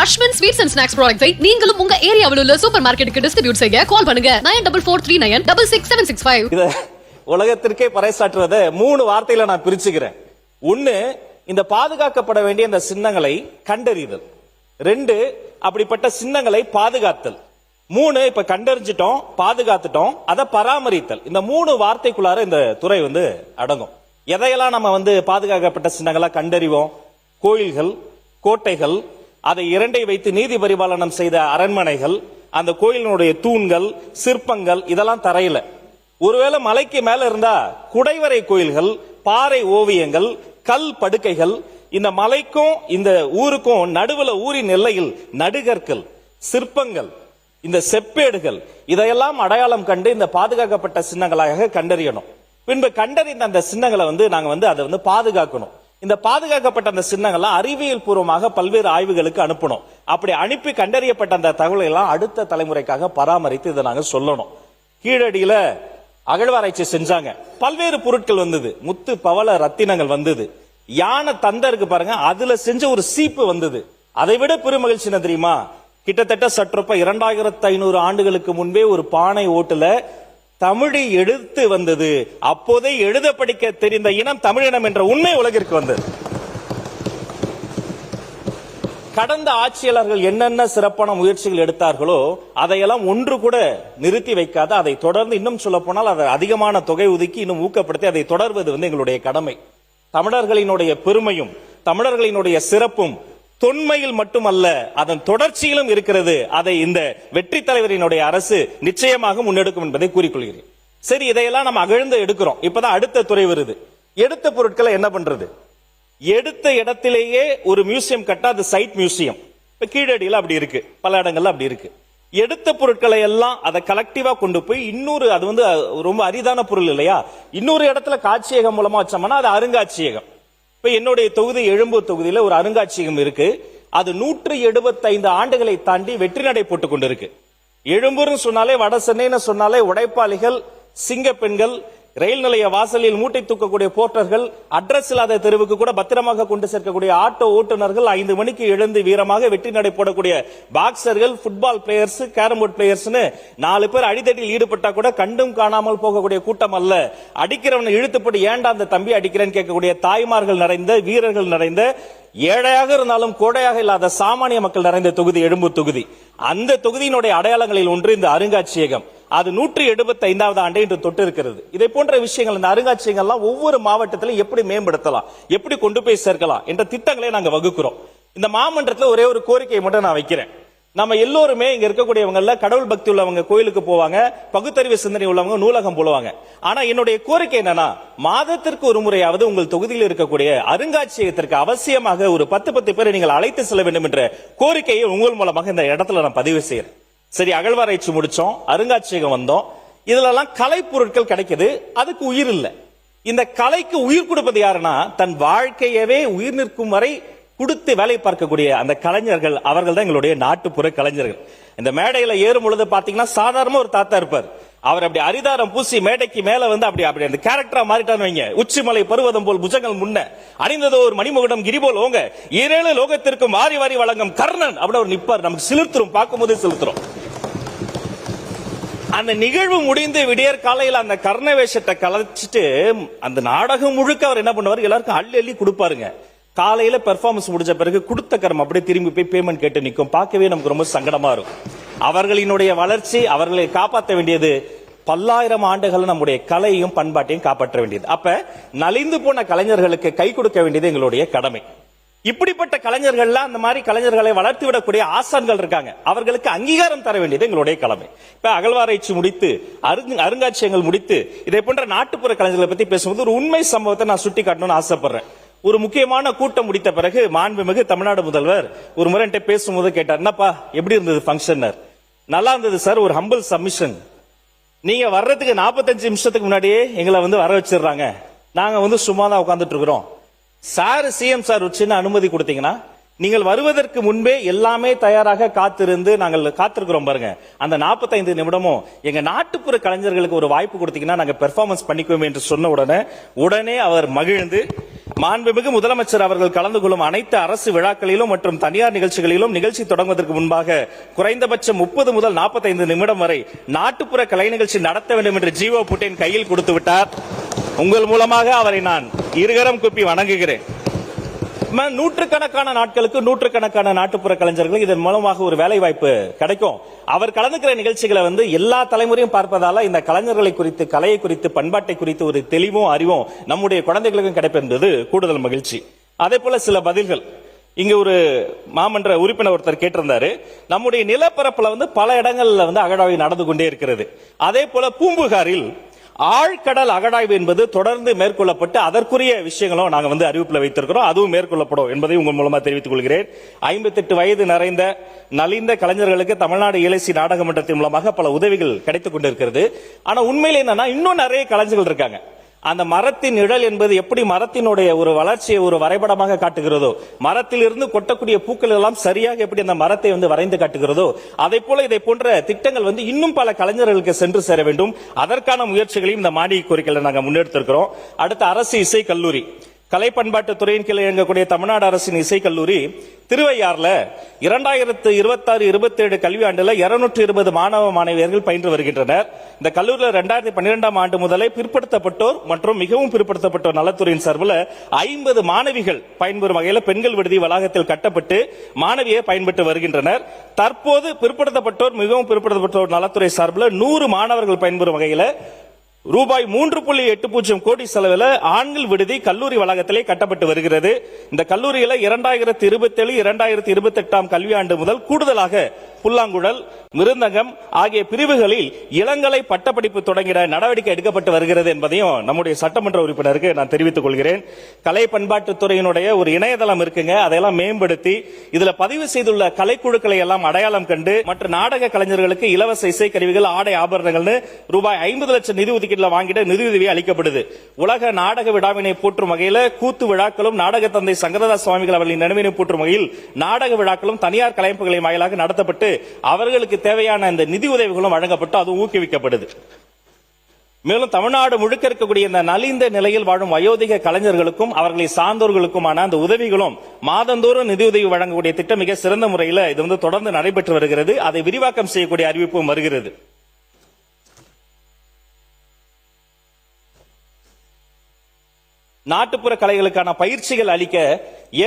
Ashwin sweets and snacks ப்ராடக்ட்ஸை நீங்களும் உங்க ஏரியாவில் உள்ள சூப்பர் மார்க்கெட்டுக்கு டிஸ்ட்ரிபியூட் செய்ய கால் பண்ணுங்க 9443966765. இத உலகத்திற்கே பறைசாற்றுவதை 3 வார்த்தையில நான் பிரிச்சுக்கிறேன். 1, இந்த பாதுகாக்கப்பட வேண்டிய இந்த சின்னங்களை கண்டறிதல். 2, அப்படிப்பட்ட சின்னங்களை பாதுகாத்தல். 3, இப்ப கண்டறிஞ்சிட்டோம், பாதுகாத்துட்டோம், அதை பராமரித்தல். இந்த 3 வார்த்தைக்குள்ளார இந்த துறை அடங்கும். எதையெல்லாம் நம்ம பாதுகாக்கப்பட்ட சின்னங்களா கண்டறிவோம்? கோயில்கள், கோட்டைகள், அதை 2ஐ வைத்து நீதி பரிபாலனம் செய்த அரண்மனைகள், அந்த கோயிலினுடைய தூண்கள், சிற்பங்கள், இதெல்லாம் தரையில. ஒருவேளை மலைக்கு மேல இருந்தா குடைவரை கோயில்கள், பாறை ஓவியங்கள், கல் படுக்கைகள், இந்த மலைக்கும் இந்த ஊருக்கும் நடுவுல ஊரின் எல்லையில் நடுகற்கள், சிற்பங்கள், இந்த செப்பேடுகள், இதையெல்லாம் அடையாளம் கண்டு இந்த பாதுகாக்கப்பட்ட சின்னங்களாக கண்டறியணும். பின்பு கண்டறிந்த அந்த சின்னங்களை நாங்க அதை பாதுகாக்கணும். இந்த பாதுகாக்கப்பட்ட அந்த சின்னங்கள்லாம் அறிவியல் பூர்வமாக பல்வேறு ஆய்வுகளுக்கு அனுப்பணும். அப்படி அனுப்பி கண்டறியப்பட்ட அந்த தகவலை எல்லாம் அடுத்த தலைமுறைக்காக பராமரித்து இதை நாங்க சொல்லணும். கீழடியில அகழ்வாராய்ச்சி செஞ்சாங்க. பல்வேறு பொருட்கள் வந்தது. முத்து பவள ரத்தினங்கள் வந்தது. யானை தந்தருக்கு பாருங்க, அதுல செஞ்ச ஒரு சீப்பு வந்தது. அதை விட பெருமகிழ்ச்சி என்ன தெரியுமா? கிட்டத்தட்ட சற்றப்ப 2500 ஆண்டுகளுக்கு முன்பே ஒரு பானை ஓட்டுல தமிழை எழுத்து வந்தது. அப்போதே எழுத படிக்க தெரிந்த இனம் தமிழினம் என்ற உண்மை உலகிற்கு வந்தது. கடந்த ஆட்சியாளர்கள் என்னென்ன சிறப்பான முயற்சிகள் எடுத்தார்களோ அதையெல்லாம் ஒன்று கூட நிறுத்தி வைக்காத, அதை தொடர்ந்து, இன்னும் சொல்ல போனால் அதை அதிகமான தொகை ஒதுக்கி இன்னும் ஊக்கப்படுத்தி அதை தொடர்வது எங்களுடைய கடமை. தமிழர்களினுடைய பெருமையும் தமிழர்களினுடைய சிறப்பும் தொன்மையில் மட்டுமல்ல, அதன் தொடர்ச்சியிலும் இருக்கிறது. அதை இந்த வெற்றி தலைவரினுடைய அரசு நிச்சயமாக முன்னெடுக்கும் என்பதை கூறிக்கொள்கிறேன். சரி, இதையெல்லாம் நம்ம அகழ்ந்து எடுக்கிறோம். இப்பதான் அடுத்த துறை வருது. எடுத்த பொருட்களை என்ன பண்றது? எடுத்த இடத்திலேயே ஒரு மியூசியம் கட்ட, அது சைட் மியூசியம். இப்ப கீழடியில அப்படி இருக்கு, பல இடங்கள்ல அப்படி இருக்கு. எடுத்த பொருட்களை எல்லாம் அதை கலெக்டிவா கொண்டு போய் இன்னொரு, அது ரொம்ப அரிதான பொருள் இல்லையா, இன்னொரு இடத்துல காட்சியகம் மூலமா வச்சோம்னா அது அருங்காட்சியகம். இப்ப என்னுடைய தொகுதி எழும்பூர் தொகுதியில ஒரு அருங்காட்சியகம் இருக்கு. அது 175 ஆண்டுகளை தாண்டி வெற்றி நடை போட்டுக் கொண்டிருக்கு. எழும்பூர்னு சொன்னாலே, வட சென்னைன்னு சொன்னாலே உடைப்பாளிகள், சிங்க பெண்கள், ரயில் நிலைய வாசலில் மூட்டை தூக்கக்கூடிய போர்ட்டர்கள், அட்ரஸ் இல்லாத தெருவுக்கு கூட பத்திரமாக கொண்டு சேர்க்கக்கூடிய ஆட்டோ ஓட்டுநர்கள், 5 மணிக்கு எழுந்து வீரமாக வெற்றி நடை போடக்கூடிய பாக்ஸர்கள், ஃபுட்பால் பிளேயர்ஸ், கேரம் போர்டு பிளேயர்ஸ்னு 4 பேர் அடித்தடியில் ஈடுபட்டா கூட கண்டும் காணாமல் போகக்கூடிய கூட்டம் அல்ல. அடிக்கிறவனை இழுத்துப்பட்டு ஏண்டா அந்த தம்பி அடிக்கிறேன்னு கேட்கக்கூடிய தாய்மார்கள் நிறைந்த, வீரர்கள் நிறைந்த, ஏழையாக இருந்தாலும் கோடையாக இல்லாத சாமானிய மக்கள் நிறைந்த தொகுதி எழும்பூர் தொகுதி. அந்த தொகுதியினுடைய அடையாளங்களில் ஒன்று இந்த அருங்காட்சியகம். அது 175வது ஆண்டை இன்று தொட்டு இருக்கிறது. இதை போன்ற விஷயங்கள், இந்த அருங்காட்சியகங்கள்லாம் ஒவ்வொரு மாவட்டத்திலும் எப்படி மேம்படுத்தலாம், எப்படி கொண்டு போய் சேர்க்கலாம் என்ற திட்டங்களை நாங்க வகுக்கிறோம். இந்த மாமன்றத்தில் ஒரே ஒரு கோரிக்கையை மட்டும் நான் வைக்கிறேன். நம்ம எல்லோருமே இங்க இருக்கக்கூடியவங்க கடவுள் பக்தி உள்ளவங்க கோயிலுக்கு போவாங்க, பகுத்தறிவு சிந்தனை உள்ளவங்க நூலகம் போடுவாங்க. ஆனா என்னுடைய கோரிக்கை என்னன்னா, மாதத்திற்கு ஒரு முறையாவது உங்கள் தொகுதியில் இருக்கக்கூடிய அருங்காட்சியகத்திற்கு அவசியமாக ஒரு 10 பேரை நீங்கள் அழைத்து செல்ல வேண்டும் என்ற கோரிக்கையை உங்கள் மூலமாக இந்த இடத்துல நான் பதிவு செய்யறேன். சரி, அகழ்வாராய்ச்சி முடிச்சோம், அருங்காட்சியகம் வந்தோம். இதுல எல்லாம் கலை பொருட்கள் கிடைக்குது, அதுக்கு உயிர் இல்ல. இந்த கலைக்கு உயிர் கொடுப்பது யாருன்னா, தன் வாழ்க்கையவே உயிர் நிற்கும் வரை கொடுத்து வேலை பார்க்கக்கூடிய அந்த கலைஞர்கள், அவர்கள் தான் எங்களுடைய நாட்டுப்புற கலைஞர்கள். இந்த மேடையில ஏறும் பொழுது பாத்தீங்கன்னா சாதாரண ஒரு தாத்தா இருப்பார். அவர் அப்படி அரிதாரம் பூசி மேடைக்கு மேல அப்படி அந்த கேரக்டரா மாறிட்டான்னு வைங்க. உச்சிமலை பருவதம் போல் புஜங்கள் முன்ன அணிந்ததோ ஒரு மணிமுகடம் கிரிபோல் ஓங்க 7 லோகத்திற்கும் வாரி வாரி வழங்கும் கர்ணன் அப்படின்னு அவர் நிப்பார். நமக்கு சிலிர்த்துரும், பார்க்கும் போதே சிலிர்த்துரும். அந்த நிகழ்வு முடிந்து விடியற் காலையில் அந்த கர்ண வேஷத்தை கலைச்சிட்டு அந்த நாடகம் முழுக்க அவர் என்ன பண்ணுவார், எல்லாருக்கும் அள்ளி அள்ளி கொடுப்பாருங்க. காலையில பெர்ஃபார்மன்ஸ் முடிஞ்ச பிறகு கொடுத்த கர்மம் அப்படியே திரும்பி போய் பேமெண்ட் கேட்டு நிற்கும். பார்க்கவே நமக்கு ரொம்ப சங்கடமா இருக்கும். அவர்களினுடைய வளர்ச்சி, அவர்களை காப்பாற்ற வேண்டியது பல்லாயிரம் ஆண்டுகள் நம்முடைய கலையும் பண்பாட்டையும் காப்பாற்ற வேண்டியது. அப்ப நலிந்து போன கலைஞர்களுக்கு கை கொடுக்க வேண்டியது எங்களுடைய கடமை. இப்படிப்பட்ட கலைஞர்கள்லாம், அந்த மாதிரி கலைஞர்களை வளர்த்து விடக்கூடிய ஆசான்கள் இருக்காங்க, அவர்களுக்கு அங்கீகாரம் தர வேண்டியது எங்களுடைய கடமை. இப்ப அகழ்வாராய்ச்சி முடித்து, அருங்காட்சியகங்கள் முடித்து, இதை போன்ற நாட்டுப்புற கலைஞர்களை பத்தி பேசும்போது ஒரு உண்மை சம்பவத்தை நான் சுட்டி காட்டணும்னு ஆசைப்படுறேன். ஒரு முக்கியமான கூட்டம் முடித்த பிறகு மாண்புமிகு தமிழ்நாடு முதல்வர் ஒரு முறை பேசும்போது கேட்டார், என்னப்பா எப்படி இருந்தது ஃபங்க்ஷன்? நல்லா இருந்தது சார், ஒரு ஹம்பிள் சப்மிஷன். நீங்க வர்றதுக்கு 45 நிமிஷத்துக்கு முன்னாடியே எங்களை வர வச்சிடுறாங்க. நாங்க சும்மா தான் உட்கார்ந்துட்டு இருக்கிறோம். சார், சிஎம் சார் ஒரு சின்ன அனுமதி கொடுத்தீங்கன்னா நீங்கள் வருவதற்கு முன்பே எல்லாமே தயாராக காத்திருந்து நாங்கள் காத்திருக்கிறோம் பாருங்க. அந்த 45 நிமிடமும் எங்க நாட்டுப்புற கலைஞர்களுக்கு ஒரு வாய்ப்பு கொடுத்தீங்கன்னா நாங்க பெர்ஃபார்மன்ஸ் பண்ணிக்குவோம் என்று சொன்ன உடனே அவர் மகிழ்ந்து மாண்புமிகு முதலமைச்சர் அவர்கள் கலந்து கொள்ளும் அனைத்து அரசு விழாக்களிலும் மற்றும் தனியார் நிகழ்ச்சிகளிலும் நிகழ்ச்சி தொடங்குவதற்கு முன்பாக குறைந்தபட்சம் 30 முதல் 45 நிமிடம் வரை நாட்டுப்புற கலை நிகழ்ச்சி நடத்த வேண்டும் என்று ஜீவோ புட்டின் கையில் கொடுத்து விட்டார். உங்கள் மூலமாக அவரை நான் இருகரம் கூப்பி வணங்குகிறேன். நூற்றுக்கணக்கான நாட்களுக்கு நூற்றுக்கணக்கான நாட்டுப்புற கலைஞர்களுக்கு இதன் மூலமாக ஒரு வேலை வாய்ப்பு கிடைக்கும். அவர் கலந்துக்கிற நிகழ்ச்சிகளை எல்லா தலைமுறையும் பார்ப்பதால இந்த கலைஞர்களை குறித்து, கலையை குறித்து, பண்பாட்டை குறித்து ஒரு தெளிவும் அறிவும் நம்முடைய குழந்தைகளுக்கும் கிடைப்பது கூடுதல் மகிழ்ச்சி. அதே போல சில பதில்கள் இங்க ஒரு மாமன்ற உறுப்பினர் ஒருத்தர் கேட்டிருந்தாரு. நம்முடைய நிலப்பரப்புல பல இடங்கள்ல அகழாய்வு நடந்து கொண்டே இருக்கிறது. அதே போல பூம்புகாரில் ஆழ்கடல் அகழாய்வு என்பது தொடர்ந்து மேற்கொள்ளப்பட்டு அதற்குரிய விஷயங்களும் நாங்க அறிவிப்புல வைத்திருக்கிறோம். அதுவும் மேற்கொள்ளப்படும் என்பதை உங்கள் மூலமா தெரிவித்துக் கொள்கிறேன். 58 வயது நிறைந்த நலிந்த கலைஞர்களுக்கு தமிழ்நாடு இலசி நாடக மன்றத்தின் மூலமாக பல உதவிகள் கிடைத்துக் கொண்டிருக்கிறது. ஆனா உண்மையில என்னன்னா இன்னும் நிறைய கலைஞர்கள் இருக்காங்க. அந்த மரத்தின் நிழல் என்பது எப்படி மரத்தினுடைய ஒரு வளர்ச்சியை ஒரு வரைபடமாக காட்டுகிறதோ, மரத்திலிருந்து கொட்டக்கூடிய பூக்கள் எல்லாம் சரியாக எப்படி அந்த மரத்தை வரைந்து காட்டுகிறதோ, அதை போல இதை போன்ற திட்டங்கள் இன்னும் பல கலைஞர்களுக்கு சென்று சேர வேண்டும். அதற்கான முயற்சிகளையும் இந்த மானிய கோரிக்கையில நாங்கள் முன்னெடுத்திருக்கிறோம். அடுத்த அரசு இசை கல்லூரி, கலை பண்பாட்டு துறையின் கீழ் இயங்கக்கூடிய தமிழ்நாடு அரசின் இசை கல்லூரி திருவையாறுல 2026-27 கல்வியாண்டுல 220 மாணவ மாணவியர்கள் பயின்று வருகின்றனர். இந்த கல்லூரியில் 2012ஆம் ஆண்டு முதலே பிற்படுத்தப்பட்டோர் மற்றும் மிகவும் பிற்படுத்தப்பட்டோர் நலத்துறையின் சார்பில் 50 மாணவிகள் பயன்பெறும் வகையில் பெண்கள் விடுதி வளாகத்தில் கட்டப்பட்டு மாணவியை பயன்பெற்று வருகின்றனர். தற்போது பிற்படுத்தப்பட்டோர் மிகவும் பிற்படுத்தப்பட்டோர் நலத்துறை சார்பில் 100 மாணவர்கள் பயன்பெறும் வகையில் ரூபாய் 3.80 கோடி செலவில் ஆண்கள் விடுதி கல்லூரி வளாகத்திலே கட்டப்பட்டு வருகிறது. இந்த கல்லூரியில 2027-2028 கல்வியாண்டு முதல் கூடுதலாக புல்லாங்குழல், மிருந்தகம் ஆகிய பிரிவுகளில் இளங்கலை பட்டப்படிப்பு தொடங்கிட நடவடிக்கை எடுக்கப்பட்டு வருகிறது என்பதையும் நம்முடைய சட்டமன்ற உறுப்பினருக்கு நான் தெரிவித்துக் கொள்கிறேன். கலை பண்பாட்டு துறையினுடைய ஒரு இணையதளம் இருக்குங்க, அதையெல்லாம் மேம்படுத்தி இதுல பதிவு செய்துள்ள கலைக்குழுக்களை எல்லாம் அடையாளம் கண்டு மற்ற நாடக கலைஞர்களுக்கு இலவச இசைக்கருவிகள், ஆடை ஆபரணங்கள்னு ரூபாய் 50 லட்சம் நிதி ஒதுக்கீடுல வாங்கிட நிதியுதவி அளிக்கப்படுது. உலக நாடக விழாவினை போற்றும் வகையில் கூத்து விழாக்களும் நாடக தந்தை சங்கரதாஸ் சுவாமிகள் அவர்களின் நினைவினை போற்றும் வகையில் நாடக விழாக்களும் தனியார் கலையமைப்புகளின் வாயிலாக நடத்தப்பட்டு அவர்களுக்கு தேவையான இந்த நிதி உதவிகளும் வழங்கப்பட்டு அதுவும் ஊக்குவிக்கப்படுது. மேலும் தமிழ்நாடு முழுக்க இருக்கக்கூடிய இந்த நலிந்த நிலையில் வாழும் வயோதிக கலைஞர்களுக்கும் அவர்களை சார்ந்தோர்களுக்குமான அந்த உதவிகளும் மாதந்தோறும் நிதியுதவி வழங்கக்கூடிய திட்டம் மிக சிறந்த முறையில் இது தொடர்ந்து நடைபெற்று வருகிறது. அதை விரிவாக்கம் செய்யக்கூடிய அறிவிப்பும் வருகிறது. நாட்டுப்புற கலைகளுக்கான பயிற்சிகள் அளிக்க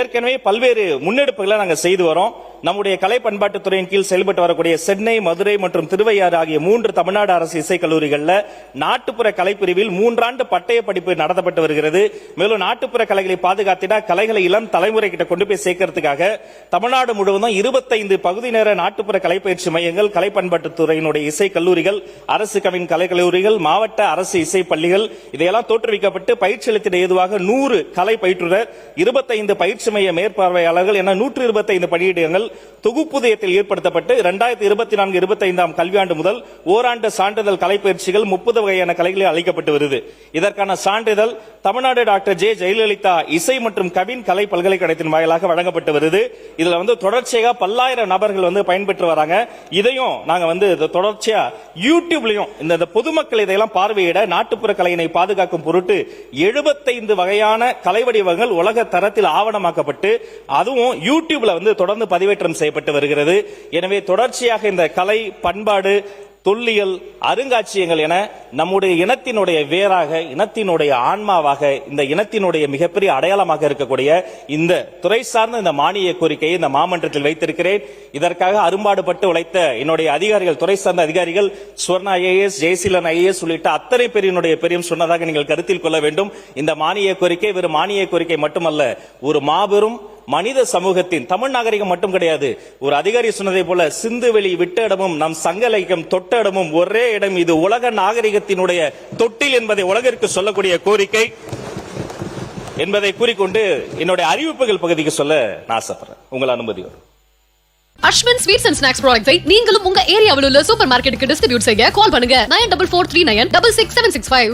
ஏற்கனவே பல்வேறு முன்னெடுப்புகளை நாங்கள் செய்து வரோம். நம்முடைய கலை பண்பாட்டுத்துறையின் கீழ் செயல்பட்டு வரக்கூடிய சென்னை, மதுரை மற்றும் திருவையாறு ஆகிய 3 தமிழ்நாடு அரசு இசை கல்லூரிகளில் நாட்டுப்புற கலைப்பிரிவில் 3 ஆண்டு பட்டய படிப்பு நடத்தப்பட்டு வருகிறது. மேலும் நாட்டுப்புற கலைகளை பாதுகாத்திட கலைகளை இளம் தலைமுறை கிட்ட கொண்டு போய் சேர்க்கறதுக்காக தமிழ்நாடு முழுவதும் 25 பகுதி நேர நாட்டுப்புற கலைப்பயிற்சி மையங்கள், கலை பண்பாட்டுத்துறையினுடைய இசை கல்லூரிகள், அரசு கவின் கலை கல்லூரிகள், மாவட்ட அரசு இசை பள்ளிகள் இதையெல்லாம் தோற்றுவிக்கப்பட்டு பயிற்சி அளித்திட ஏதுவாக 100 கலை பயிற்றுனர், 25 பயிற்சி மைய மேற்பார்வையாளர்கள் என 125 பணியிடங்கள் தொகுப்புதயத்தில் ஏற்படுத்தப்பட்டு 2024-25 கல்வியாண்டு முதல் ஓராண்டு சான்றிதழ் கலைப்பயிற்சிகள் 30 வகையான கலைகளில் அளிக்கப்பட்டு வருது. இதற்கான சான்றிதழ் தமிழ்நாடு டாக்டர் ஜே ஜெயலலிதா இசை மற்றும் கவின் கலை பல்கலைக்கழகத்தின் வாயிலாக வழங்கப்பட்டு வருது. இதுல தொடர்ச்சியாக பல்லாயிரம் நபர்கள் பயன்பெற்று வராங்க. இதையும் நாங்க தொடர்ச்சியா யூடியூப்லயும் இந்த பொதுமக்கள் இதையெல்லாம் பார்வையிட நாட்டுப்புற கலையினை பாதுகாக்கும் பொருட்டு 75 வகையான கலை வடிவங்கள் உலக தரத்தில் ஆவணமாக்கப்பட்டு அதுவும் யூடியூப்ல தொடர்ந்து பதிவேற்றம் செய்யப்பட்டு வருகிறது. எனவே தொடர்ச்சியாக இந்த கலை, பண்பாடு, தொல்லியல், அருங்காட்சியகங்கள் என நம்முடைய இனத்தினுடைய வேராக, இனத்தினுடைய ஆன்மாவாக, இந்த இனத்தினுடைய மிகப்பெரிய அடையாளமாக இருக்கக்கூடிய இந்த துறை சார்ந்த இந்த மானிய கோரிக்கையை இந்த மாமன்றத்தில் வைத்திருக்கிறேன். இதற்காக அரும்பாடுபட்டு உழைத்த என்னுடைய அதிகாரிகள், துறை சார்ந்த அதிகாரிகள், ஸ்வர்ணா ஐஏஎஸ், ஜெயசீலன் ஐஏஎஸ் உள்ளிட்ட அத்தனை பேரினுடைய பெரியும் சொன்னதாக நீங்கள் கருத்தில் கொள்ள வேண்டும். இந்த மானிய கோரிக்கை வெறும் மானிய கோரிக்கை மட்டுமல்ல, ஒரு மாபெரும் மனித சமூகத்தின் தமிழ் நாகரிகம் மட்டும் கிடையாது. ஒரு அதிகாரி சொன்னதை போல சிந்துவெளி விட்ட இடமும் நம் சங்க இலக்கியம் தொட்ட இடமும் ஒரே இடம், இது உலக நாகரிகத்தினுடைய தொட்டில் என்பதை உலகிற்கு சொல்லக்கூடிய கோரிக்கை என்பதை கூறிக்கொண்டு என்னுடைய அறிவிப்புகள் பகுதிக்கு சொல்ல நான் ஆசைப்படுறேன். உங்கள் அனுமதியோடு. அஸ்வின் ஸ்வீட்ஸ் அண்ட் ஸ்நாக்ஸ் ப்ராடக்ட்ஸை நீங்களும் உங்க ஏரியாவில் உள்ள சூப்பர் மார்க்கெட்டுக்கு டிஸ்ட்ரிபியூட் செய்ய கால் பண்ணுங்க 9443966765.